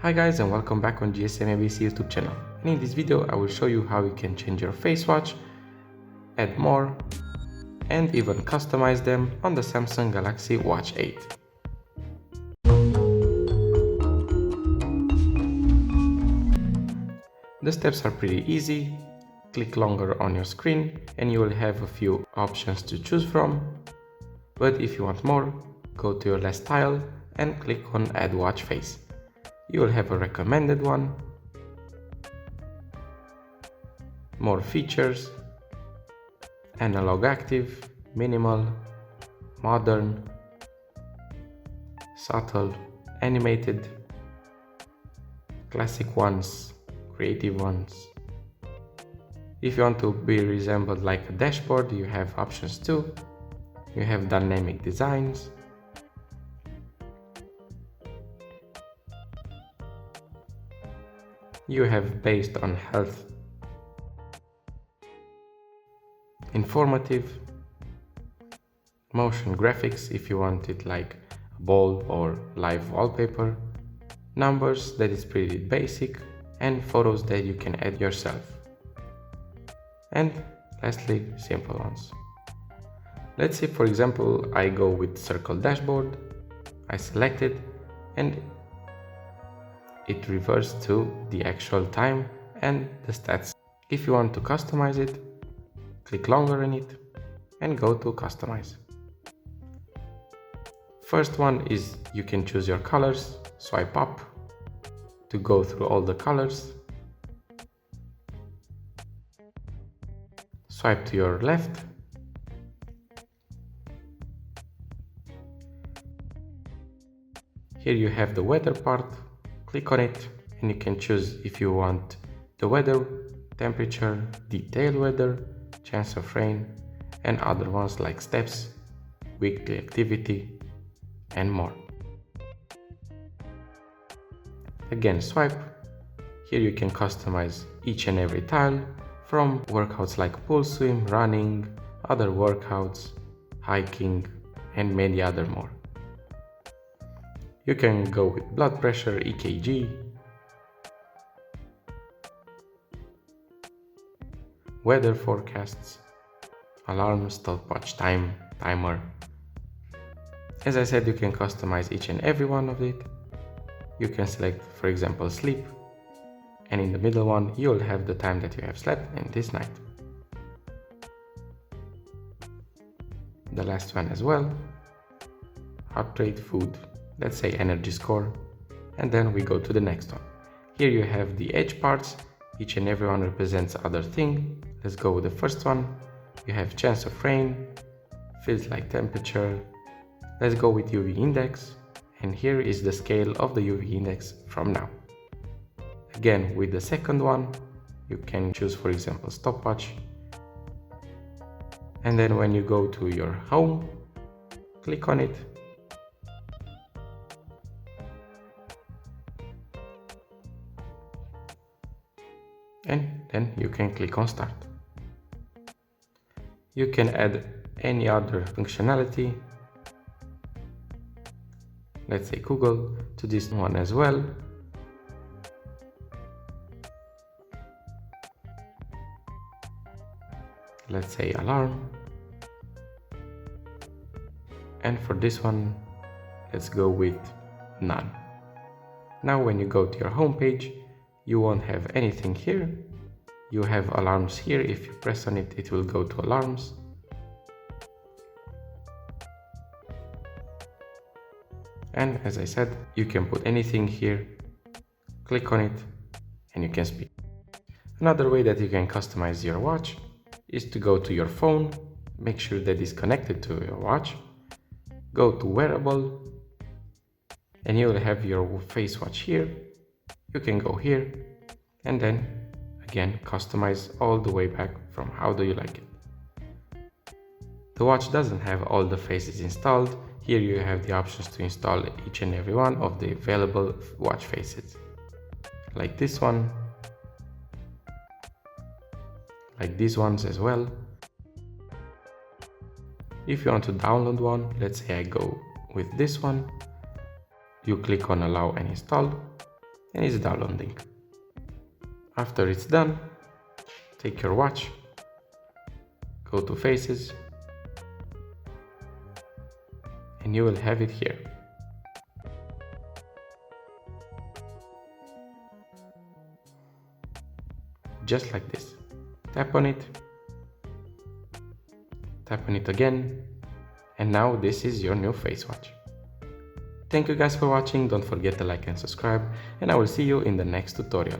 Hi guys, and welcome back on GSM-ABC YouTube channel. And in this video I will show you how you can change your face watch, add more, and even customize them on the Samsung Galaxy Watch 8. The steps are pretty easy. Click longer on your screen and you will have a few options to choose from. But if you want more, go to your last tile and click on Add Watch Face. You will have a recommended one, more features, analog active, minimal, modern, subtle, animated, classic ones, creative ones. If you want to be resembled like a dashboard, you have options too. You have dynamic designs, you have based on health, informative, motion graphics if you want it like a ball or live wallpaper, numbers that is pretty basic, and photos that you can add yourself. And lastly, simple ones. Let's say for example I go with circle dashboard, I select it and it reverts to the actual time and the stats. If you want to customize it, click longer on it and go to customize. First one is you can choose your colors, swipe up to go through all the colors, swipe to your left, here you have the weather part. Click on it and you can choose if you want the weather, temperature, detailed weather, chance of rain, and other ones like steps, weekly activity, and more. Again, swipe. Here you can customize each and every tile, from workouts like pool swim, running, other workouts, hiking, and many other more. You can go with blood pressure, EKG, weather forecasts, alarms, stopwatch time, timer. As I said, you can customize each and every one of it. You can select, for example, sleep, and in the middle one you will have the time that you have slept in this night. The last one as well, heart rate, food, let's say energy score, and then we go to the next one. Here you have the edge parts, each and every one represents other thing. Let's go with the first one. You have chance of rain, feels like temperature. Let's go with UV index, and here is the scale of the UV index from now. Again, with the second one, you can choose, for example, stopwatch. And then when you go to your home, click on it. And then you can click on start. You can add any other functionality, let's say Google, to this one as well. Let's say alarm. And for this one, let's go with none. Now when you go to your home page, you won't have anything here. You have alarms here. If you press on it, it will go to alarms. And as I said, you can put anything here, click on it, and you can speak. Another way that you can customize your watch is to go to your phone, make sure that it's connected to your watch, go to wearable, and you will have your face watch here. You can go here and then again customize all the way back from how do you like it. The watch doesn't have all the faces installed. Here you have the options to install each and every one of the available watch faces, like this one, like these ones as well. If you want to download one, let's say I go with this one, you click on allow and install, and it's downloading. After it's done, take your watch, go to Faces, and you will have it here. Just like this. Tap on it again, and now this is your new face watch. Thank you guys for watching, don't forget to like and subscribe, and I will see you in the next tutorial.